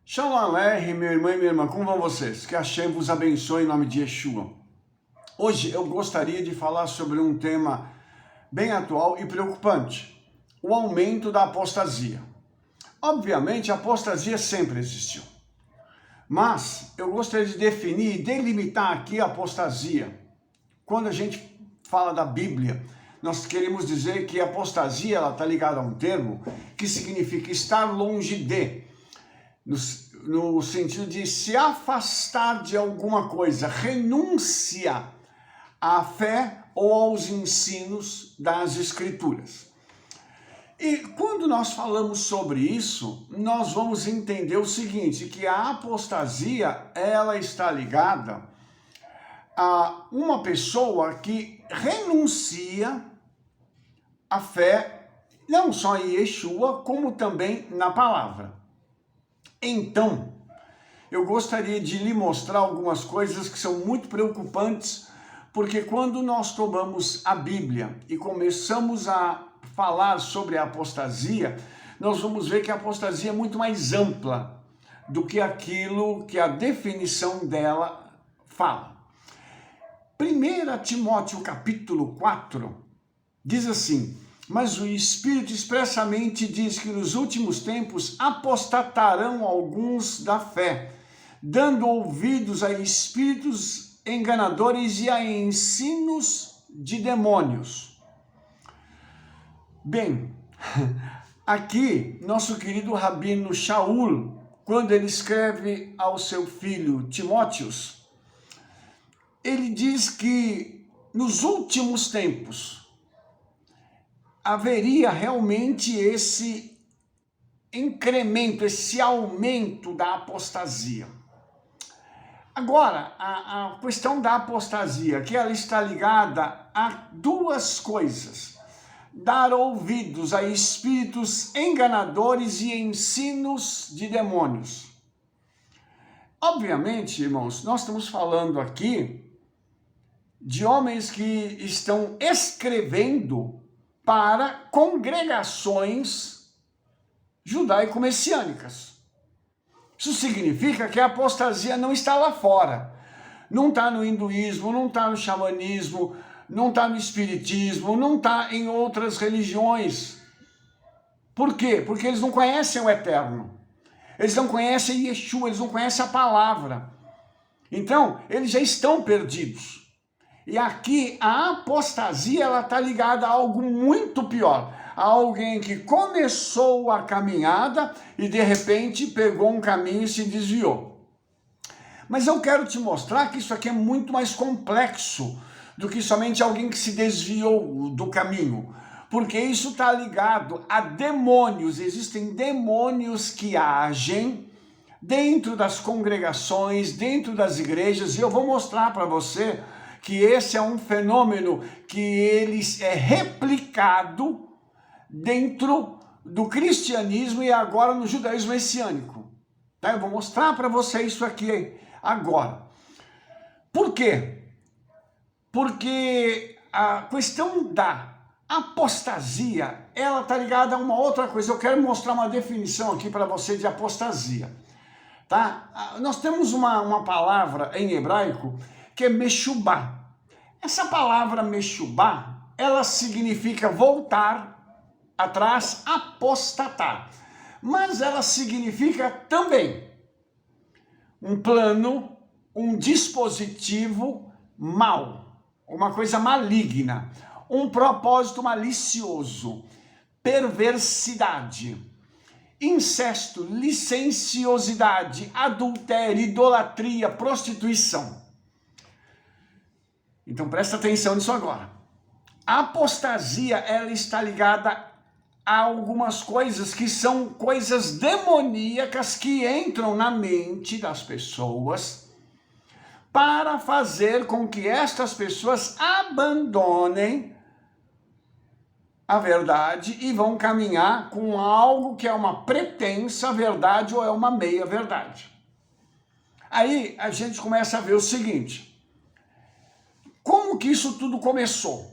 Shalom Aleichem, meu irmão e minha irmã, como vão vocês? Que Hashem vos abençoe em nome de Yeshua. Hoje eu gostaria de falar sobre um tema bem atual e preocupante, o aumento da apostasia. Obviamente a apostasia sempre existiu, mas eu gostaria de definir e delimitar aqui a apostasia. Quando a gente fala da Bíblia, nós queremos dizer que a apostasia está ligada a um termo que significa estar longe de, no sentido de se afastar de alguma coisa, renúncia à fé ou aos ensinos das Escrituras. E quando nós falamos sobre isso, nós vamos entender o seguinte, que a apostasia, ela está ligada a uma pessoa que renuncia à fé, não só em Yeshua, como também na palavra. Então, eu gostaria de lhe mostrar algumas coisas que são muito preocupantes, porque quando nós tomamos a Bíblia e começamos a falar sobre a apostasia, nós vamos ver que a apostasia é muito mais ampla do que aquilo que a definição dela fala. 1 Timóteo capítulo 4 diz assim: mas o Espírito expressamente diz que nos últimos tempos apostatarão alguns da fé, dando ouvidos a espíritos enganadores e a ensinos de demônios. Bem, aqui nosso querido Rabino Shaul, quando ele escreve ao seu filho Timóteos, ele diz que nos últimos tempos haveria realmente esse incremento, esse aumento da apostasia. Agora, a questão da apostasia, que ela está ligada a duas coisas: dar ouvidos a espíritos enganadores e ensinos de demônios. Obviamente, irmãos, nós estamos falando aqui de homens que estão escrevendo para congregações judaico-messiânicas. Isso significa que a apostasia não está lá fora. Não está no hinduísmo, não está no xamanismo, não está no espiritismo, não está em outras religiões. Por quê? Porque eles não conhecem o eterno. Eles não conhecem Yeshua, eles não conhecem a palavra. Então, eles já estão perdidos. E aqui a apostasia, ela está ligada a algo muito pior. A alguém que começou a caminhada e de repente pegou um caminho e se desviou. Mas eu quero te mostrar que isso aqui é muito mais complexo do que somente alguém que se desviou do caminho. Porque isso está ligado a demônios. Existem demônios que agem dentro das congregações, dentro das igrejas, e eu vou mostrar para você que esse é um fenômeno que ele é replicado dentro do cristianismo e agora no judaísmo messiânico. Tá? Eu vou mostrar para você isso aqui agora. Por quê? Porque a questão da apostasia, ela está ligada a uma outra coisa. Eu quero mostrar uma definição aqui para você de apostasia. Tá? Nós temos uma palavra em hebraico que é meshubá. Essa palavra meshubá, ela significa voltar atrás, apostatar. Mas ela significa também um plano, um dispositivo mau, uma coisa maligna, um propósito malicioso, perversidade, incesto, licenciosidade, adultério, idolatria, prostituição. Então presta atenção nisso agora. A apostasia, ela está ligada a algumas coisas que são coisas demoníacas que entram na mente das pessoas para fazer com que estas pessoas abandonem a verdade e vão caminhar com algo que é uma pretensa verdade ou é uma meia verdade. Aí a gente começa a ver o seguinte: como que isso tudo começou?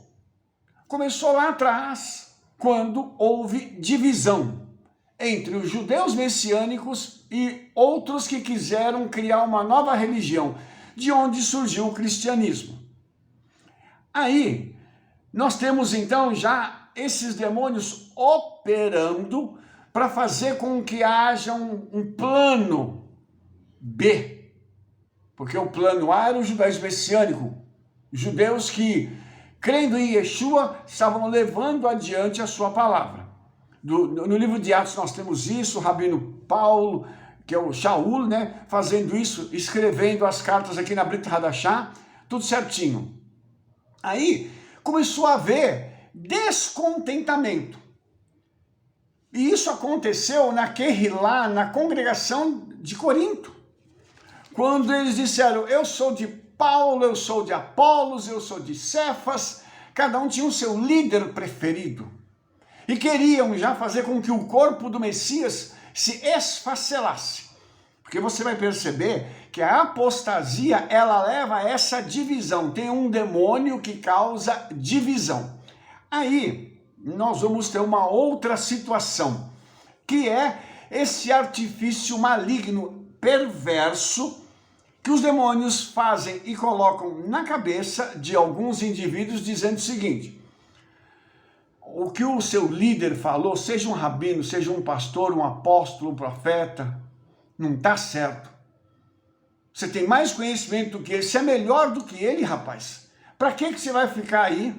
Começou lá atrás, quando houve divisão entre os judeus messiânicos e outros que quiseram criar uma nova religião, de onde surgiu o cristianismo. Aí, nós temos então já esses demônios operando para fazer com que haja um plano B. Porque o plano A era o judaísmo messiânico, judeus que, crendo em Yeshua, estavam levando adiante a sua palavra. No livro de Atos nós temos isso, o rabino Paulo, que é o Shaul, né, fazendo isso, escrevendo as cartas aqui na Brit Hadashah, tudo certinho. Aí começou a haver descontentamento. E isso aconteceu na Kehilá, na congregação de Corinto. Quando eles disseram, eu sou de Paulo, eu sou de Apolos, eu sou de Cefas, cada um tinha o seu líder preferido. E queriam já fazer com que o corpo do Messias se esfacelasse. Porque você vai perceber que a apostasia, ela leva a essa divisão. Tem um demônio que causa divisão. Aí, nós vamos ter uma outra situação, que é esse artifício maligno, perverso, que os demônios fazem e colocam na cabeça de alguns indivíduos, dizendo o seguinte: o que o seu líder falou, seja um rabino, seja um pastor, um apóstolo, um profeta, não está certo. Você tem mais conhecimento do que ele, você é melhor do que ele, rapaz. Para que você vai ficar aí?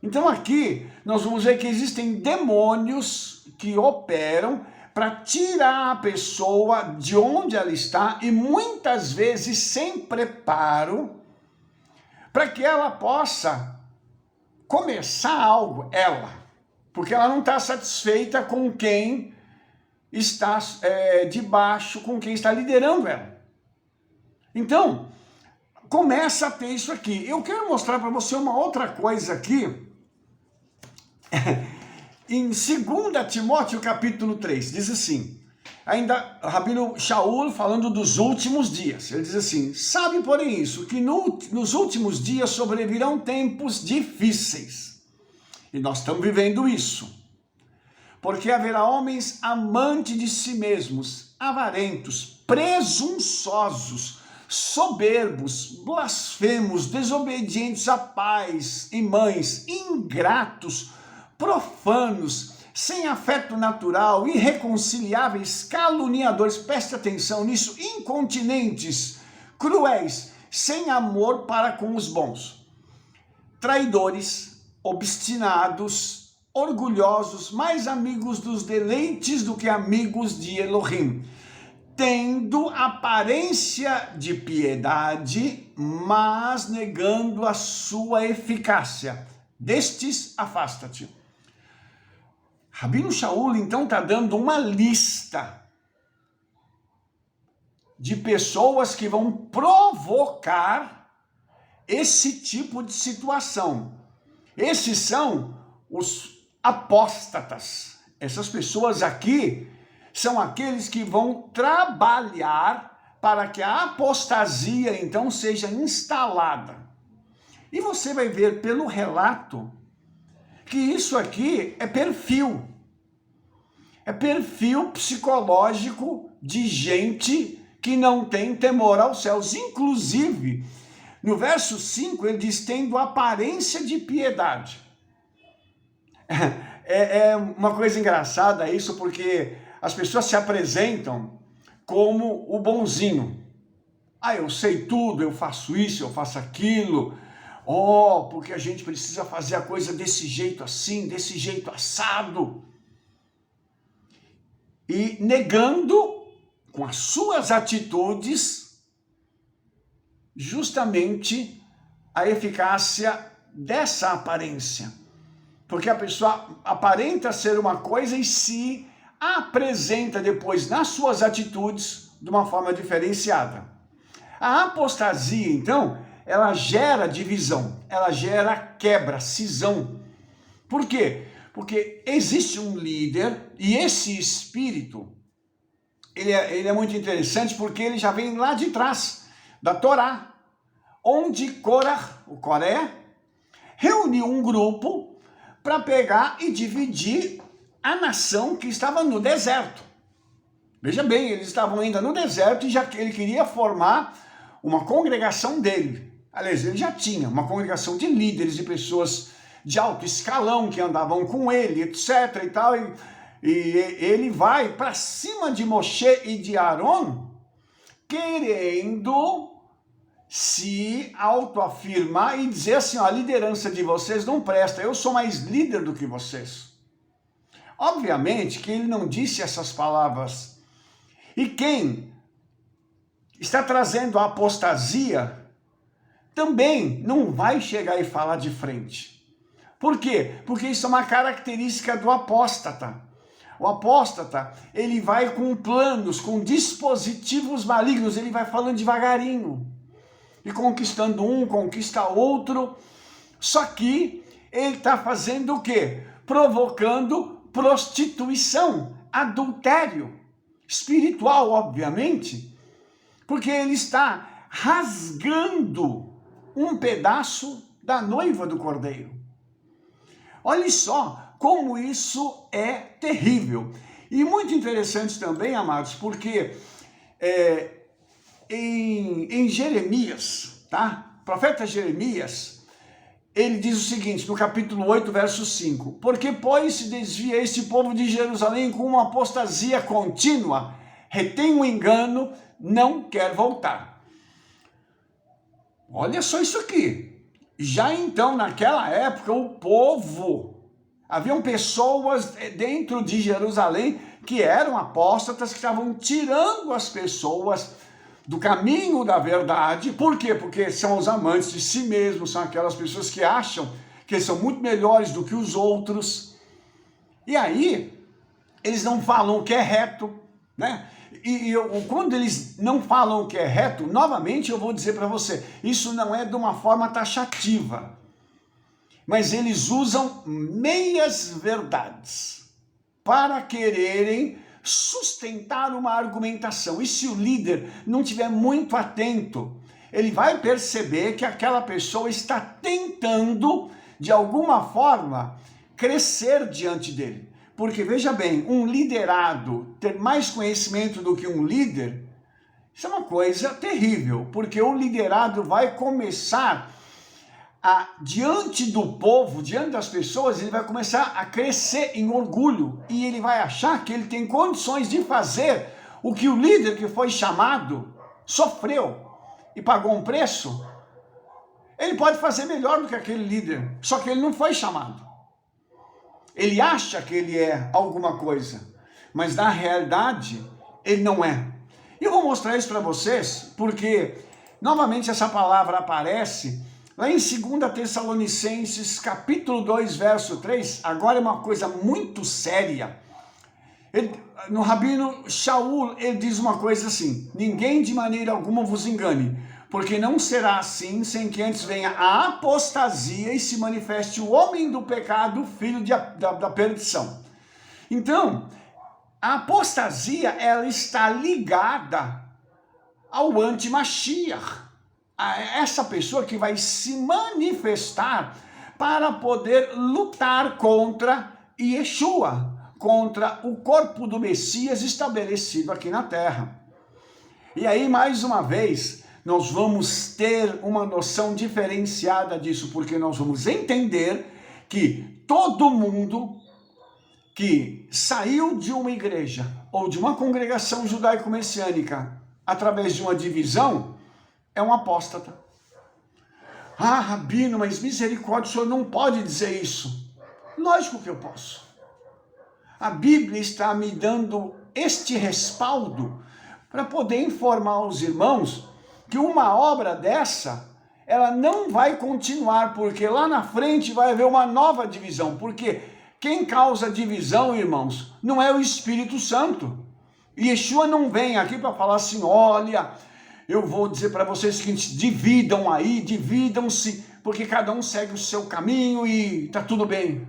Então aqui nós vamos ver que existem demônios que operam para tirar a pessoa de onde ela está e muitas vezes sem preparo para que ela possa começar algo, porque ela não está satisfeita com quem está debaixo, com quem está liderando ela. Então, começa a ter isso aqui. Eu quero mostrar para você uma outra coisa aqui, em 2 Timóteo capítulo 3, diz assim, ainda o rabino Shaul falando dos últimos dias, ele diz assim, sabe porém isso, que nos últimos dias sobrevirão tempos difíceis, e nós estamos vivendo isso, porque haverá homens amantes de si mesmos, avarentos, presunçosos, soberbos, blasfemos, desobedientes a pais e mães, ingratos, profanos, sem afeto natural, irreconciliáveis, caluniadores, preste atenção nisso, incontinentes, cruéis, sem amor para com os bons, traidores, obstinados, orgulhosos, mais amigos dos deleites do que amigos de Elohim, tendo aparência de piedade, mas negando a sua eficácia. Destes, afasta-te. Rabino Shaul, então, está dando uma lista de pessoas que vão provocar esse tipo de situação. Esses são os apóstatas. Essas pessoas aqui são aqueles que vão trabalhar para que a apostasia, então, seja instalada. E você vai ver pelo relato que isso aqui é perfil. É perfil psicológico de gente que não tem temor aos céus. Inclusive, no verso 5, ele diz, tendo aparência de piedade. É uma coisa engraçada isso, porque as pessoas se apresentam como o bonzinho. Ah, eu sei tudo, eu faço isso, eu faço aquilo. Oh, porque a gente precisa fazer a coisa desse jeito assim, desse jeito assado. E negando, com as suas atitudes, justamente a eficácia dessa aparência. Porque a pessoa aparenta ser uma coisa e se apresenta depois nas suas atitudes de uma forma diferenciada. A apostasia, então, ela gera divisão, ela gera quebra, cisão. Por quê? Porque existe um líder e esse espírito, ele é muito interessante porque ele já vem lá de trás, da Torá, onde Korah, o Coré, reuniu um grupo para pegar e dividir a nação que estava no deserto. Veja bem, eles estavam ainda no deserto e ele queria formar uma congregação dele. Aliás, ele já tinha uma congregação de líderes, de pessoas de alto escalão que andavam com ele, etc. e tal. E ele vai para cima de Moshe e de Aaron, querendo se autoafirmar e dizer assim, ó, a liderança de vocês não presta, eu sou mais líder do que vocês. Obviamente que ele não disse essas palavras. E quem está trazendo a apostasia também não vai chegar e falar de frente. Por quê? Porque isso é uma característica do apóstata. O apóstata, ele vai com planos, com dispositivos malignos, ele vai falando devagarinho. E conquistando um, conquista outro. Só que ele está fazendo o quê? Provocando prostituição, adultério. Espiritual, obviamente. Porque ele está rasgando um pedaço da noiva do cordeiro. Olha só como isso é terrível. E muito interessante também, amados, porque em Jeremias, tá? Profeta Jeremias, ele diz o seguinte, no capítulo 8, verso 5, porque, pois, se desvia este povo de Jerusalém com uma apostasia contínua, retém o engano, não quer voltar. Olha só isso aqui. Já então, naquela época, o povo, haviam pessoas dentro de Jerusalém que eram apóstatas, que estavam tirando as pessoas do caminho da verdade. Por quê? Porque são os amantes de si mesmos, são aquelas pessoas que acham que são muito melhores do que os outros. E aí, eles não falam o que é reto, né? E quando eles não falam o que é reto, novamente eu vou dizer para você, isso não é de uma forma taxativa, mas eles usam meias verdades para quererem sustentar uma argumentação. E se o líder não estiver muito atento, ele vai perceber que aquela pessoa está tentando, de alguma forma, crescer diante dele. Porque, veja bem, um liderado ter mais conhecimento do que um líder, isso é uma coisa terrível, porque o liderado vai começar diante do povo, diante das pessoas, ele vai começar a crescer em orgulho e ele vai achar que ele tem condições de fazer o que o líder que foi chamado sofreu e pagou um preço. Ele pode fazer melhor do que aquele líder, só que ele não foi chamado. Ele acha que ele é alguma coisa, mas na realidade ele não é. E eu vou mostrar isso para vocês, porque novamente essa palavra aparece lá em 2 Tessalonicenses, capítulo 2, verso 3, agora é uma coisa muito séria. No Rabino Shaul, ele diz uma coisa assim, ninguém de maneira alguma vos engane, porque não será assim sem que antes venha a apostasia e se manifeste o homem do pecado, filho da perdição. Então, a apostasia, ela está ligada ao anti-Mashiach, a essa pessoa que vai se manifestar para poder lutar contra Yeshua, contra o corpo do Messias estabelecido aqui na terra. E aí, mais uma vez, nós vamos ter uma noção diferenciada disso, porque nós vamos entender que todo mundo que saiu de uma igreja ou de uma congregação judaico-messiânica através de uma divisão é um apóstata. Ah, Rabino, mas misericórdia, o senhor não pode dizer isso. Lógico que eu posso. A Bíblia está me dando este respaldo para poder informar os irmãos que uma obra dessa, ela não vai continuar, porque lá na frente vai haver uma nova divisão, porque quem causa divisão, irmãos, não é o Espírito Santo. Yeshua não vem aqui para falar assim, olha, eu vou dizer para vocês o seguinte, dividam aí, dividam-se, porque cada um segue o seu caminho e está tudo bem.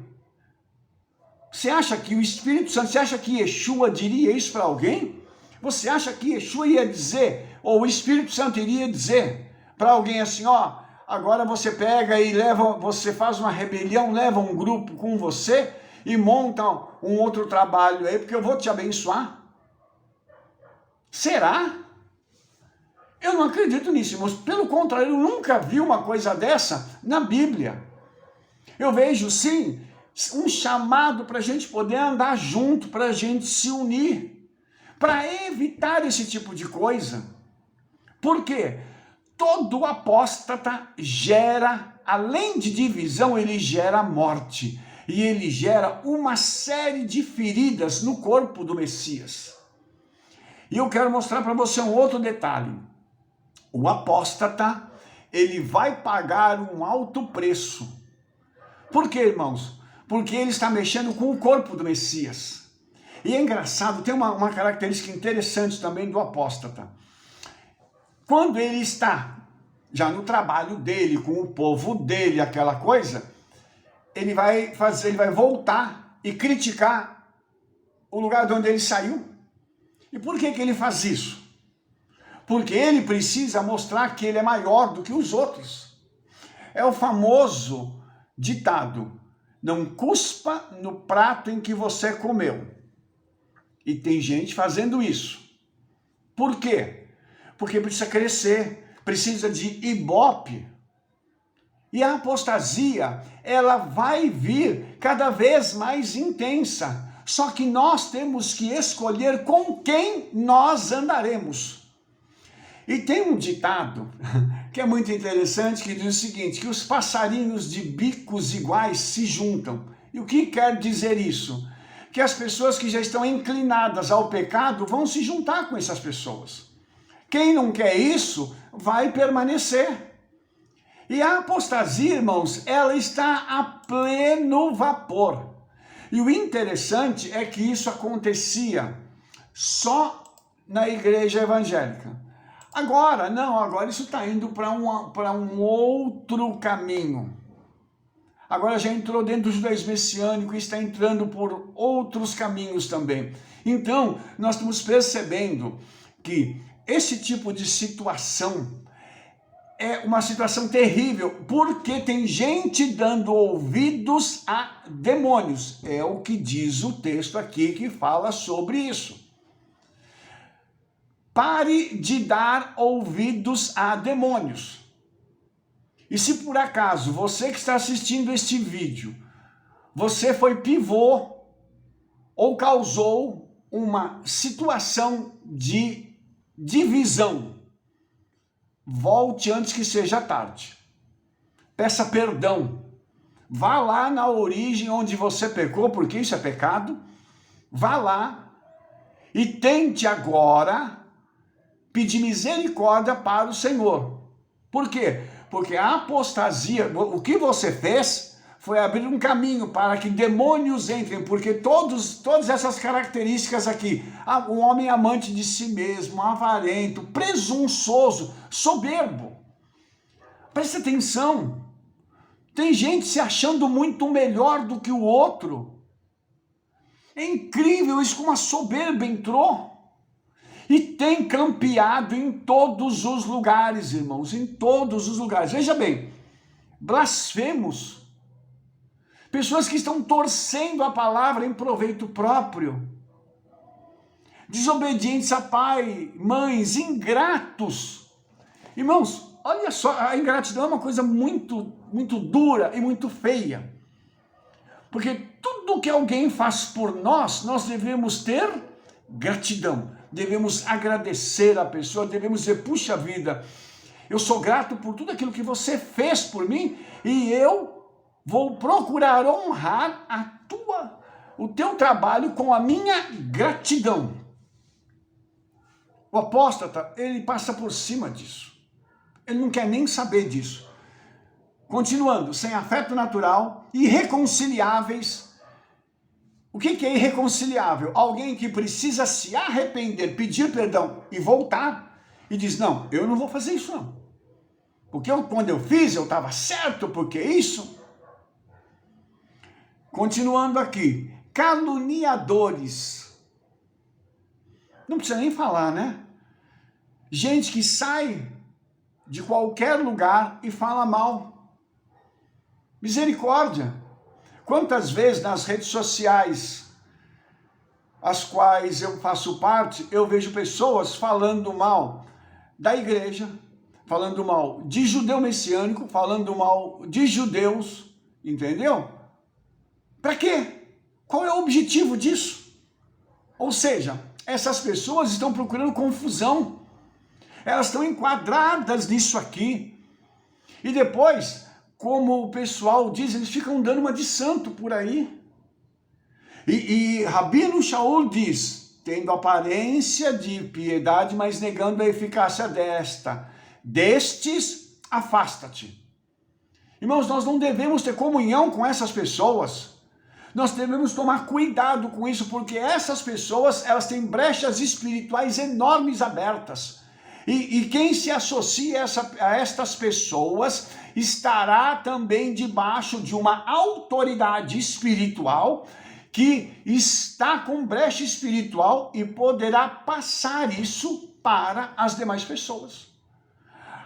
Você acha que o Espírito Santo, você acha que Yeshua diria isso para alguém? Você acha que Yeshua ia dizer, ou o Espírito Santo iria dizer para alguém assim, ó, agora você pega e leva, você faz uma rebelião, leva um grupo com você e monta um outro trabalho aí, porque eu vou te abençoar? Será? Eu não acredito nisso, irmãos. Pelo contrário, eu nunca vi uma coisa dessa na Bíblia. Eu vejo, sim, um chamado para a gente poder andar junto, para a gente se unir, para evitar esse tipo de coisa. Por quê? Todo apóstata gera, além de divisão, ele gera morte. E ele gera uma série de feridas no corpo do Messias. E eu quero mostrar para você um outro detalhe. O apóstata, ele vai pagar um alto preço. Por quê, irmãos? Porque ele está mexendo com o corpo do Messias. E é engraçado, tem uma característica interessante também do apóstata. Quando ele está já no trabalho dele, com o povo dele, aquela coisa, ele vai voltar e criticar o lugar de onde ele saiu. E por que ele faz isso? Porque ele precisa mostrar que ele é maior do que os outros. É o famoso ditado: não cuspa no prato em que você comeu. E tem gente fazendo isso. Por quê? Porque precisa crescer, precisa de ibope. E a apostasia, ela vai vir cada vez mais intensa. Só que nós temos que escolher com quem nós andaremos. E tem um ditado que é muito interessante, que diz o seguinte, que os passarinhos de bicos iguais se juntam. E o que quer dizer isso? Que as pessoas que já estão inclinadas ao pecado vão se juntar com essas pessoas. Quem não quer isso, vai permanecer. E a apostasia, irmãos, ela está a pleno vapor. E o interessante é que isso acontecia só na igreja evangélica. Agora, não, agora isso está indo para um outro caminho. Agora já entrou dentro do judaísmo messiânico e está entrando por outros caminhos também. Então, nós estamos percebendo que esse tipo de situação é uma situação terrível, porque tem gente dando ouvidos a demônios. É o que diz o texto aqui que fala sobre isso. Pare de dar ouvidos a demônios. E se por acaso você que está assistindo este vídeo, você foi pivô ou causou uma situação de divisão, volte antes que seja tarde. Peça perdão. Vá lá na origem onde você pecou, porque isso é pecado. Vá lá e tente agora pedir misericórdia para o Senhor. Por quê? Porque a apostasia, o que você fez foi abrir um caminho para que demônios entrem, porque todas essas características aqui, um homem amante de si mesmo, avarento, presunçoso, soberbo. Preste atenção, tem gente se achando muito melhor do que o outro. É incrível isso, como a soberba entrou. E tem campeado em todos os lugares, irmãos, em todos os lugares. Veja bem, blasfemos, pessoas que estão torcendo a palavra em proveito próprio, desobedientes a pai, mães, ingratos. Irmãos, olha só, a ingratidão é uma coisa muito, muito dura e muito feia. Porque tudo que alguém faz por nós, nós devemos ter gratidão. Devemos agradecer a pessoa, devemos dizer, puxa vida, eu sou grato por tudo aquilo que você fez por mim e eu vou procurar honrar o teu trabalho com a minha gratidão. O apóstata, ele passa por cima disso. Ele não quer nem saber disso. Continuando, sem afeto natural, irreconciliáveis. O que é irreconciliável? Alguém que precisa se arrepender, pedir perdão e voltar e diz, não, eu não vou fazer isso não. Porque quando eu fiz, eu estava certo, porque isso. Continuando aqui, caluniadores. Não precisa nem falar, né? Gente que sai de qualquer lugar e fala mal. Misericórdia. Quantas vezes nas redes sociais, as quais eu faço parte, eu vejo pessoas falando mal da igreja, falando mal de judeu messiânico, falando mal de judeus, entendeu? Para quê? Qual é o objetivo disso? Ou seja, essas pessoas estão procurando confusão, elas estão enquadradas nisso aqui, e depois, como o pessoal diz, eles ficam dando uma de santo por aí. E Rabino Shaul diz, tendo aparência de piedade, mas negando a eficácia destes, afasta-te. Irmãos, nós não devemos ter comunhão com essas pessoas, nós devemos tomar cuidado com isso, porque essas pessoas, elas têm brechas espirituais enormes abertas. E quem se associa a estas pessoas estará também debaixo de uma autoridade espiritual que está com brecha espiritual e poderá passar isso para as demais pessoas.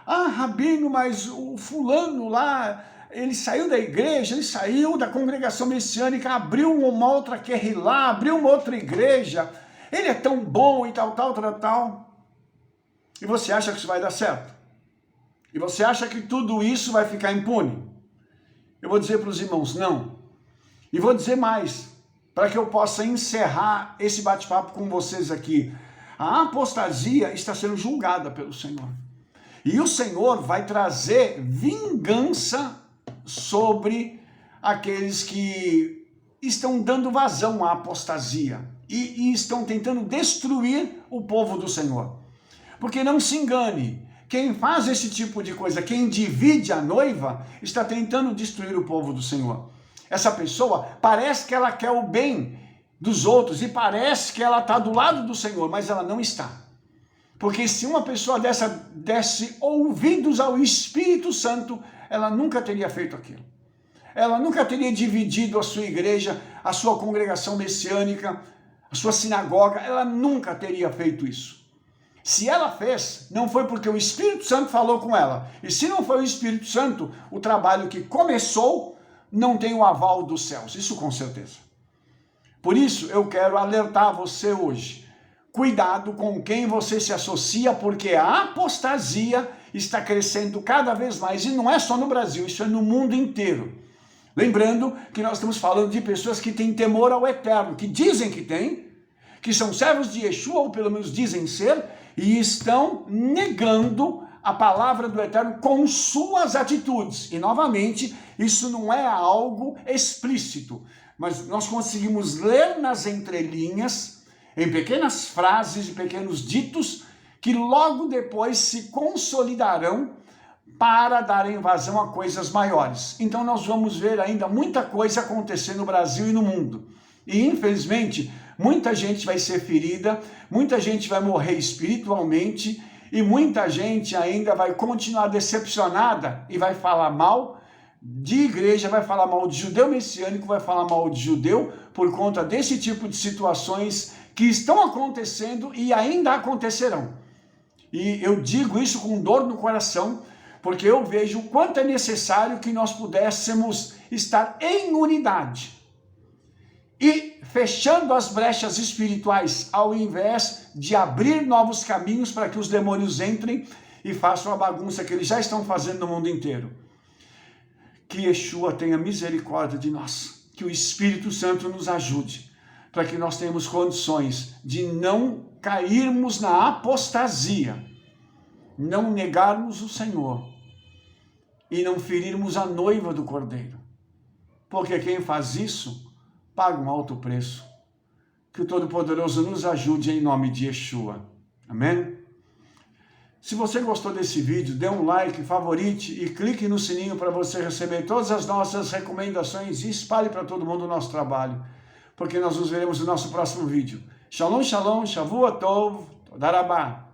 Ah, Rabino, mas o fulano lá, ele saiu da igreja, ele saiu da congregação messiânica, abriu uma outra querrilá, abriu uma outra igreja, ele é tão bom e tal. E você acha que isso vai dar certo? E você acha que tudo isso vai ficar impune? Eu vou dizer para os irmãos, não. E vou dizer mais, para que eu possa encerrar esse bate-papo com vocês aqui. A apostasia está sendo julgada pelo Senhor. E o Senhor vai trazer vingança sobre aqueles que estão dando vazão à apostasia e estão tentando destruir o povo do Senhor. Porque não se engane, quem faz esse tipo de coisa, quem divide a noiva, está tentando destruir o povo do Senhor. Essa pessoa parece que ela quer o bem dos outros e parece que ela está do lado do Senhor, mas ela não está. Porque se uma pessoa dessa desse ouvidos ao Espírito Santo, ela nunca teria feito aquilo. Ela nunca teria dividido a sua igreja, a sua congregação messiânica, a sua sinagoga, ela nunca teria feito isso. Se ela fez, não foi porque o Espírito Santo falou com ela. E se não foi o Espírito Santo, o trabalho que começou não tem o aval dos céus. Isso com certeza. Por isso, eu quero alertar você hoje. Cuidado com quem você se associa, porque a apostasia está crescendo cada vez mais. E não é só no Brasil, isso é no mundo inteiro. Lembrando que nós estamos falando de pessoas que têm temor ao eterno, que dizem que têm, que são servos de Yeshua, ou pelo menos dizem ser, e estão negando a palavra do Eterno com suas atitudes. E, novamente, isso não é algo explícito, mas nós conseguimos ler nas entrelinhas, em pequenas frases e pequenos ditos, que logo depois se consolidarão para darem vazão a coisas maiores. Então, nós vamos ver ainda muita coisa acontecer no Brasil e no mundo. E, infelizmente, muita gente vai ser ferida, muita gente vai morrer espiritualmente e muita gente ainda vai continuar decepcionada e vai falar mal de igreja, vai falar mal de judeu messiânico, vai falar mal de judeu por conta desse tipo de situações que estão acontecendo e ainda acontecerão. E eu digo isso com dor no coração, porque eu vejo o quanto é necessário que nós pudéssemos estar em unidade e fechando as brechas espirituais, ao invés de abrir novos caminhos para que os demônios entrem e façam a bagunça que eles já estão fazendo no mundo inteiro. Que Yeshua tenha misericórdia de nós, que o Espírito Santo nos ajude, para que nós tenhamos condições de não cairmos na apostasia, não negarmos o Senhor e não ferirmos a noiva do Cordeiro. Porque quem faz isso paga um alto preço. Que o Todo-Poderoso nos ajude em nome de Yeshua. Amém? Se você gostou desse vídeo, dê um like, favorite e clique no sininho para você receber todas as nossas recomendações e espalhe para todo mundo o nosso trabalho. Porque nós nos veremos no nosso próximo vídeo. Shalom, shalom, Shavua Tov, Toda Rabá.